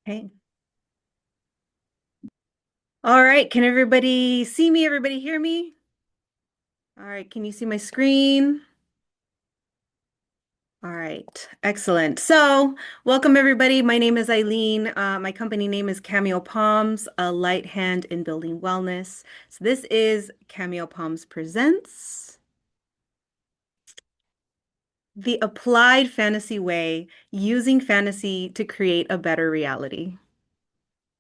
Okay. All right. Can everybody see me? Everybody hear me? All right. Can you see my screen? All right. Excellent. So, welcome everybody. My name is Eileen. My company name is Cameo Palms, a light hand in building wellness. So, this is Cameo Palms Presents the Applied Fantasy Way, using fantasy to create a better reality.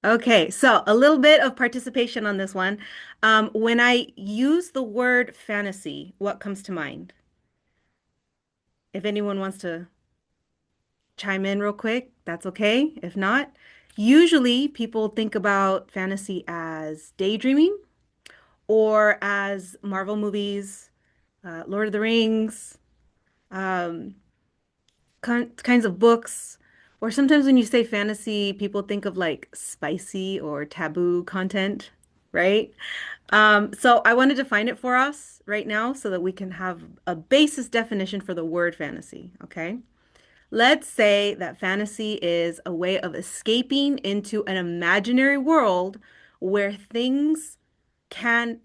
Okay, so a little bit of participation on this one. When I use the word fantasy, what comes to mind? If anyone wants to chime in real quick, that's okay. If not, usually people think about fantasy as daydreaming or as Marvel movies, Lord of the Rings, um, kinds of books. Or sometimes when you say fantasy, people think of like spicy or taboo content, right? So I want to define it for us right now so that we can have a basis definition for the word fantasy, okay? Let's say that fantasy is a way of escaping into an imaginary world where things can,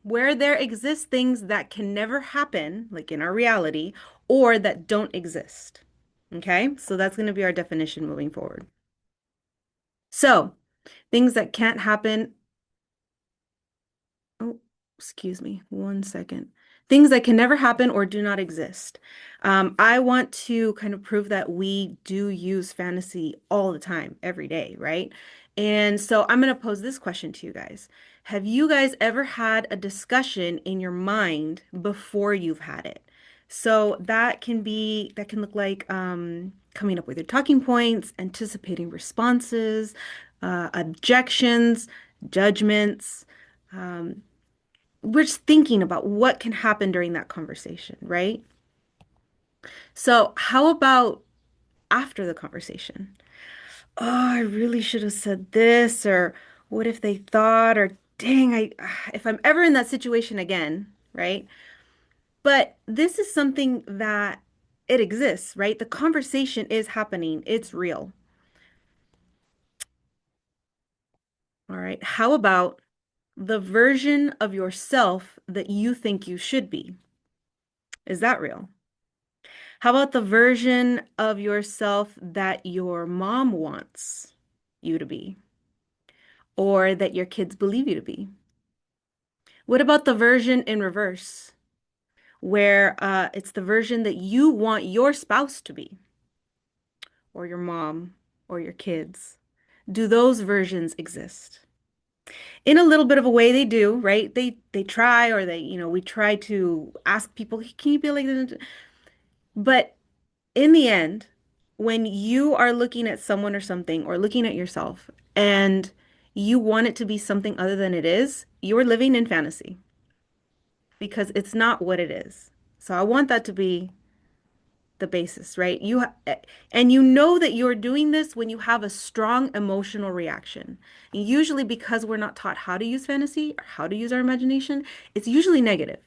where there exist things that can never happen, like in our reality, or that don't exist. Okay? So that's going to be our definition moving forward. So, things that can't happen. Oh, excuse me, one second. Things that can never happen or do not exist. I want to kind of prove that we do use fantasy all the time, every day, right? And so I'm going to pose this question to you guys. Have you guys ever had a discussion in your mind before you've had it? So that can look like coming up with your talking points, anticipating responses, objections, judgments. Um, we're just thinking about what can happen during that conversation, right? So, how about after the conversation? Oh, I really should have said this, or what if they thought, or dang, if I'm ever in that situation again, right? But this is something that it exists, right? The conversation is happening, it's real. All right. How about the version of yourself that you think you should be? Is that real? How about the version of yourself that your mom wants you to be, or that your kids believe you to be? What about the version in reverse, where it's the version that you want your spouse to be, or your mom, or your kids? Do those versions exist? In a little bit of a way, they do, right? They try, or we try to ask people, "Hey, can you be like this?" But in the end, when you are looking at someone or something or looking at yourself and you want it to be something other than it is, you're living in fantasy because it's not what it is. So I want that to be the basis, right? And you know that you're doing this when you have a strong emotional reaction. And usually because we're not taught how to use fantasy or how to use our imagination, it's usually negative.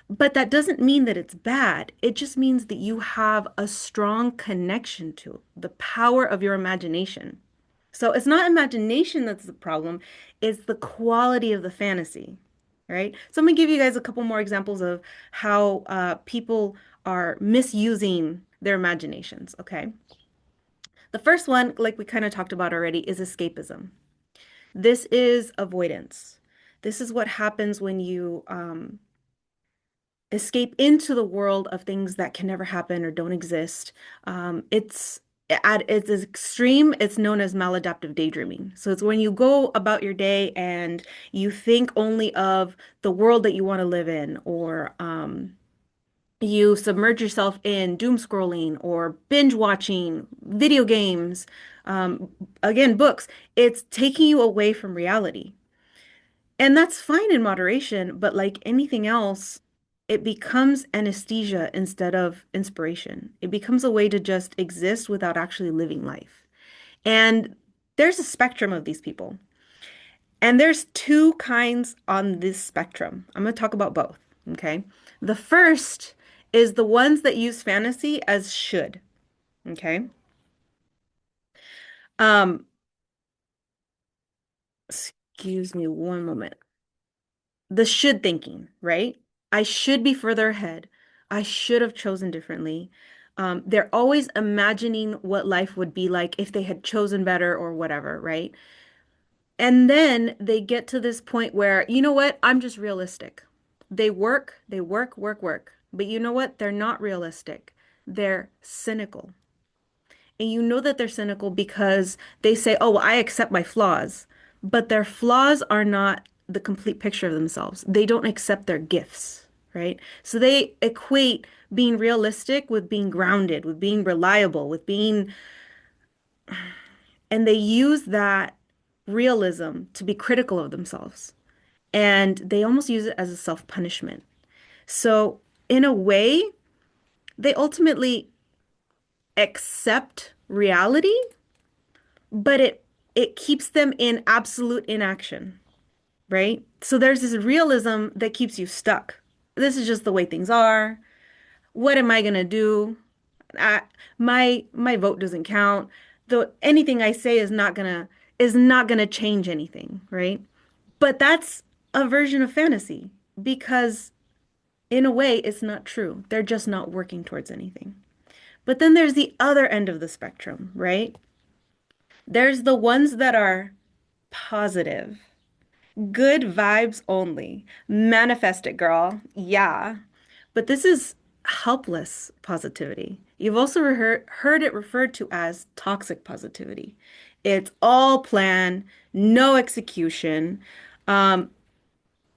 But that doesn't mean that it's bad. It just means that you have a strong connection to the power of your imagination. So it's not imagination that's the problem, it's the quality of the fantasy, right? So I'm gonna give you guys a couple more examples of how people are misusing their imaginations, okay? The first one, like we kind of talked about already, is escapism. This is avoidance. This is what happens when you escape into the world of things that can never happen or don't exist. It's at its extreme, it's known as maladaptive daydreaming. So it's when you go about your day and you think only of the world that you want to live in, or you submerge yourself in doom scrolling or binge watching video games, again, books. It's taking you away from reality. And that's fine in moderation, but like anything else, it becomes anesthesia instead of inspiration. It becomes a way to just exist without actually living life. And there's a spectrum of these people. And there's two kinds on this spectrum. I'm going to talk about both, okay? The first is the ones that use fantasy as should, okay? Um, excuse me one moment. The should thinking, right? I should be further ahead. I should have chosen differently. They're always imagining what life would be like if they had chosen better or whatever, right? And then they get to this point where, you know what? I'm just realistic. They work, work, work. But you know what? They're not realistic. They're cynical. And you know that they're cynical because they say, oh, well, I accept my flaws. But their flaws are not the complete picture of themselves. They don't accept their gifts, right? So they equate being realistic with being grounded, with being reliable, with being, and they use that realism to be critical of themselves. And they almost use it as a self-punishment. So, in a way, they ultimately accept reality, but it keeps them in absolute inaction, right? So there's this realism that keeps you stuck. This is just the way things are. What am I gonna do? I, my vote doesn't count. Though anything I say is not gonna change anything, right? But that's a version of fantasy because in a way it's not true. They're just not working towards anything. But then there's the other end of the spectrum, right? There's the ones that are positive. Good vibes only. Manifest it, girl. Yeah. But this is helpless positivity. You've also heard it referred to as toxic positivity. It's all plan, no execution. Um,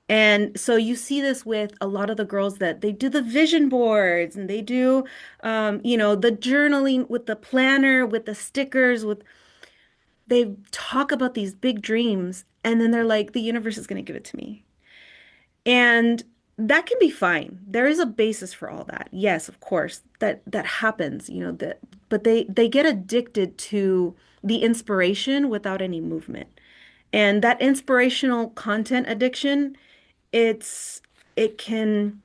and so you see this with a lot of the girls that they do the vision boards and they do, the journaling with the planner, with the stickers, with they talk about these big dreams and then they're like, the universe is going to give it to me. And that can be fine. There is a basis for all that. Yes, of course, that happens, that but they get addicted to the inspiration without any movement. And that inspirational content addiction, it's it can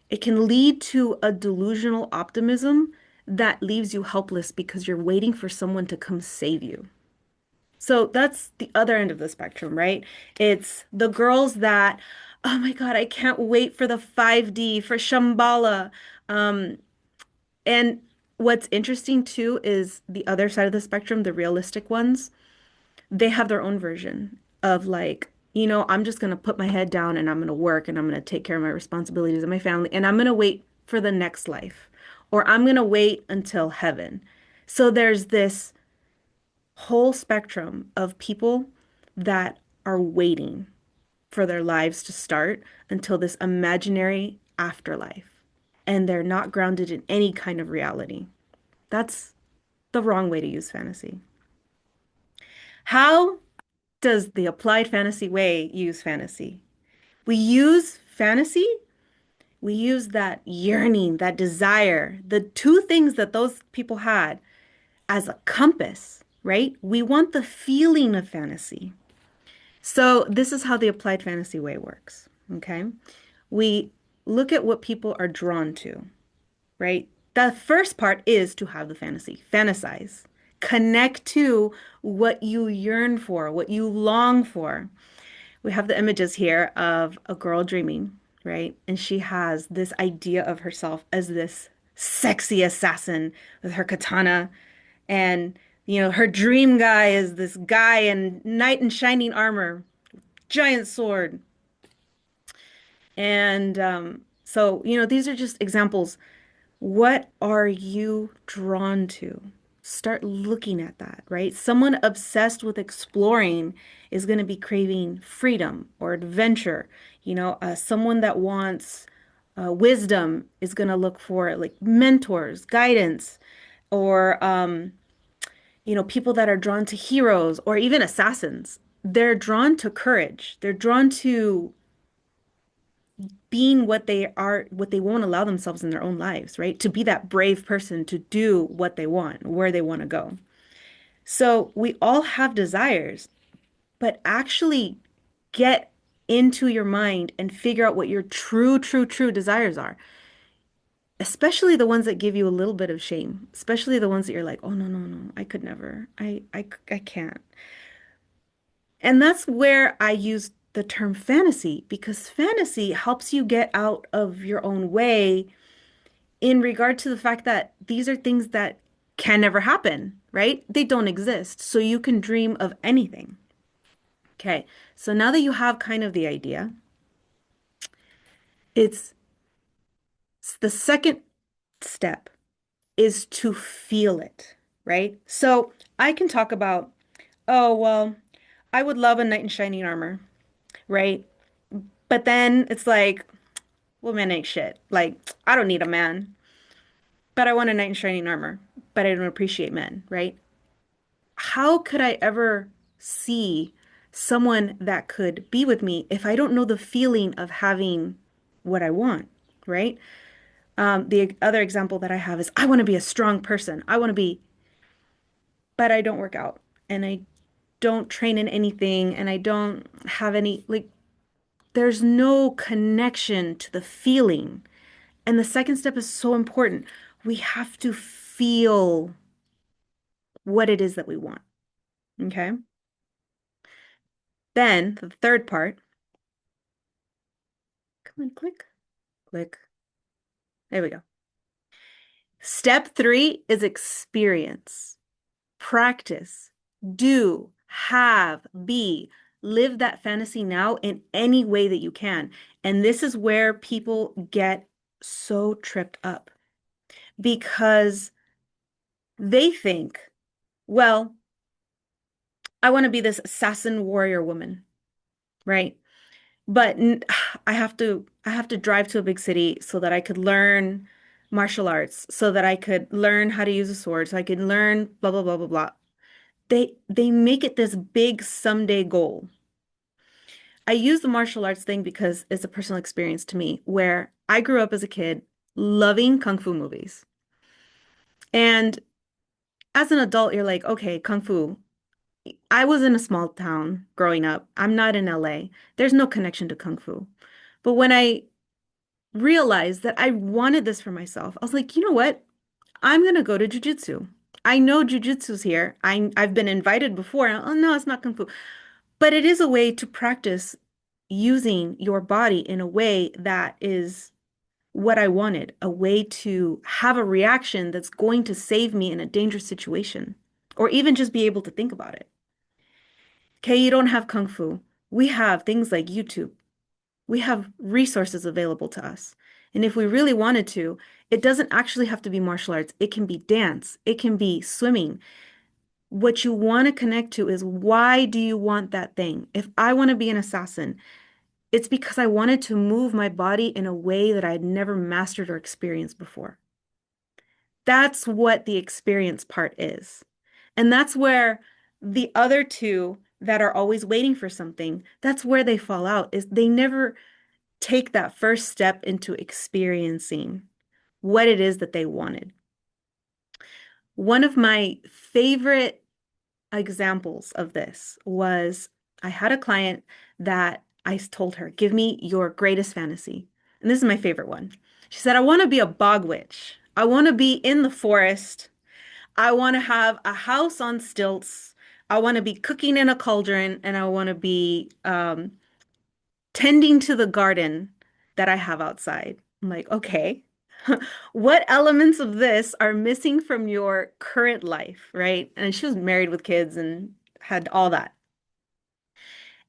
it can lead to a delusional optimism that leaves you helpless because you're waiting for someone to come save you. So that's the other end of the spectrum, right? It's the girls that, oh my God, I can't wait for the 5D, for Shambhala. Um, and what's interesting too is the other side of the spectrum, the realistic ones, they have their own version of like, I'm just going to put my head down and I'm going to work and I'm going to take care of my responsibilities and my family and I'm going to wait for the next life or I'm going to wait until heaven. So there's this whole spectrum of people that are waiting for their lives to start until this imaginary afterlife. And they're not grounded in any kind of reality. That's the wrong way to use fantasy. How does the applied fantasy way use fantasy? We use fantasy, we use that yearning, that desire, the two things that those people had as a compass, right? We want the feeling of fantasy. So this is how the applied fantasy way works, okay? We look at what people are drawn to, right? The first part is to have the fantasy, fantasize, connect to what you yearn for, what you long for. We have the images here of a girl dreaming, right? And she has this idea of herself as this sexy assassin with her katana. And, her dream guy is this guy in knight in shining armor, giant sword. And so, these are just examples. What are you drawn to? Start looking at that, right? Someone obsessed with exploring is going to be craving freedom or adventure. Someone that wants wisdom is going to look for like mentors, guidance, or people that are drawn to heroes or even assassins. They're drawn to courage. They're drawn to being what they are, what they won't allow themselves in their own lives, right? To be that brave person to do what they want, where they want to go. So we all have desires, but actually get into your mind and figure out what your true, true, true desires are. especially the ones that give you a little bit of shame, especially the ones that you're like, oh, no, no, no, I could never. I can't. And that's where I use the term fantasy because fantasy helps you get out of your own way in regard to the fact that these are things that can never happen, right? They don't exist. So you can dream of anything. Okay. So now that you have kind of the idea, it's the second step is to feel it, right? So I can talk about, oh, well, I would love a knight in shining armor, right? But then it's like, well, men ain't shit. Like, I don't need a man, but I want a knight in shining armor, but I don't appreciate men, right? How could I ever see someone that could be with me if I don't know the feeling of having what I want, right? The other example that I have is I want to be a strong person. I want to be, but I don't work out and I don't train in anything and I don't have any, like, there's no connection to the feeling. And the second step is so important. We have to feel what it is that we want. Okay. Then the third part, come on, click, click. There we go. Step three is experience, practice, do, have, be. Live that fantasy now in any way that you can. And this is where people get so tripped up because they think, well, I want to be this assassin warrior woman, right? But I have to drive to a big city so that I could learn martial arts, so that I could learn how to use a sword, so I could learn blah blah blah blah blah. They make it this big someday goal. I use the martial arts thing because it's a personal experience to me where I grew up as a kid loving kung fu movies. And as an adult, you're like, okay, kung fu. I was in a small town growing up. I'm not in LA. There's no connection to kung fu. But when I realized that I wanted this for myself, I was like, you know what? I'm gonna go to jujitsu. I know jujitsu's here. I've been invited before. Oh no, it's not kung fu. But it is a way to practice using your body in a way that is what I wanted, a way to have a reaction that's going to save me in a dangerous situation, or even just be able to think about it. Okay, you don't have kung fu. We have things like YouTube. We have resources available to us. And if we really wanted to, it doesn't actually have to be martial arts. It can be dance. It can be swimming. What you want to connect to is why do you want that thing? If I want to be an assassin, it's because I wanted to move my body in a way that I had never mastered or experienced before. That's what the experience part is. And that's where the other two that are always waiting for something, that's where they fall out, is they never take that first step into experiencing what it is that they wanted. One of my favorite examples of this was I had a client that I told her, give me your greatest fantasy. And this is my favorite one. She said, I want to be a bog witch. I want to be in the forest. I want to have a house on stilts. I want to be cooking in a cauldron and I want to be tending to the garden that I have outside. I'm like, okay, what elements of this are missing from your current life, right? And she was married with kids and had all that.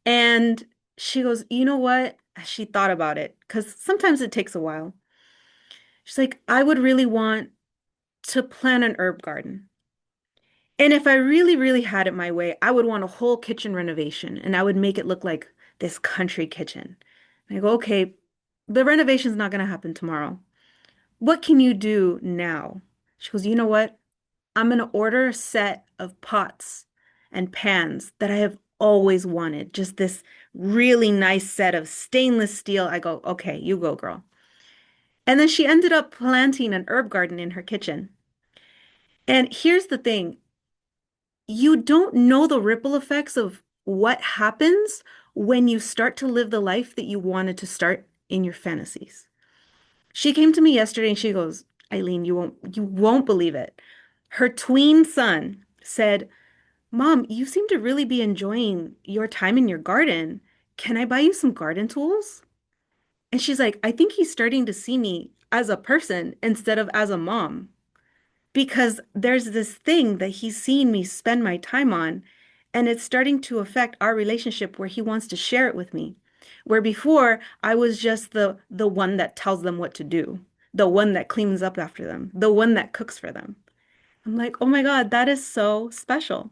And she goes, you know what? She thought about it because sometimes it takes a while. She's like, I would really want to plant an herb garden. And if I really, really had it my way, I would want a whole kitchen renovation and I would make it look like this country kitchen. And I go, okay, the renovation's not going to happen tomorrow. What can you do now? She goes, you know what? I'm going to order a set of pots and pans that I have always wanted. Just this really nice set of stainless steel. I go, okay, you go, girl. And then she ended up planting an herb garden in her kitchen. And here's the thing, you don't know the ripple effects of what happens when you start to live the life that you wanted to start in your fantasies. She came to me yesterday and she goes, Eileen, you won't believe it. Her tween son said, Mom, you seem to really be enjoying your time in your garden. Can I buy you some garden tools? And she's like, I think he's starting to see me as a person instead of as a mom because there's this thing that he's seeing me spend my time on, and it's starting to affect our relationship where he wants to share it with me. Where before I was just the one that tells them what to do, the one that cleans up after them, the one that cooks for them. I'm like, oh my God, that is so special.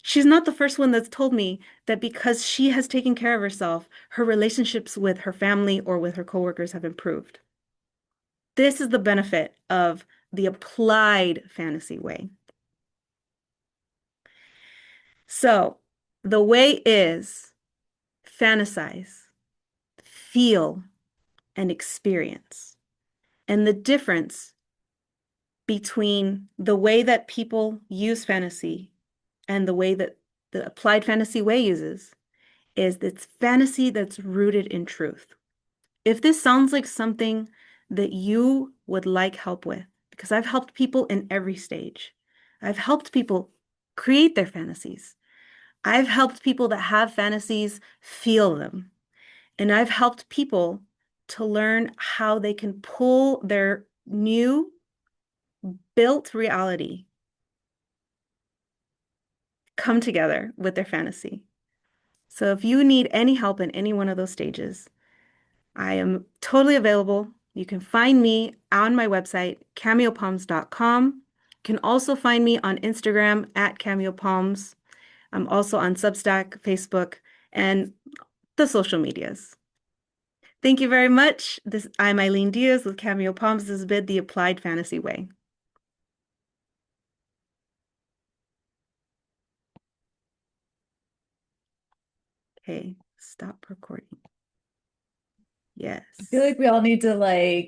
She's not the first one that's told me that because she has taken care of herself, her relationships with her family or with her coworkers have improved. This is the benefit of the applied fantasy way. So the way is fantasize, feel, and experience. And the difference between the way that people use fantasy and the way that the applied fantasy way uses is it's fantasy that's rooted in truth. If this sounds like something that you would like help with, because I've helped people in every stage, I've helped people create their fantasies. I've helped people that have fantasies feel them. And I've helped people to learn how they can pull their new built reality come together with their fantasy. So if you need any help in any one of those stages, I am totally available. You can find me on my website, cameopalms.com. You can also find me on Instagram at Cameo Palms. I'm also on Substack, Facebook, and the social medias. Thank you very much. I'm Eileen Diaz with Cameo Palms. This has been the Applied Fantasy Way. Okay, stop recording. I feel Yes. like we all need to like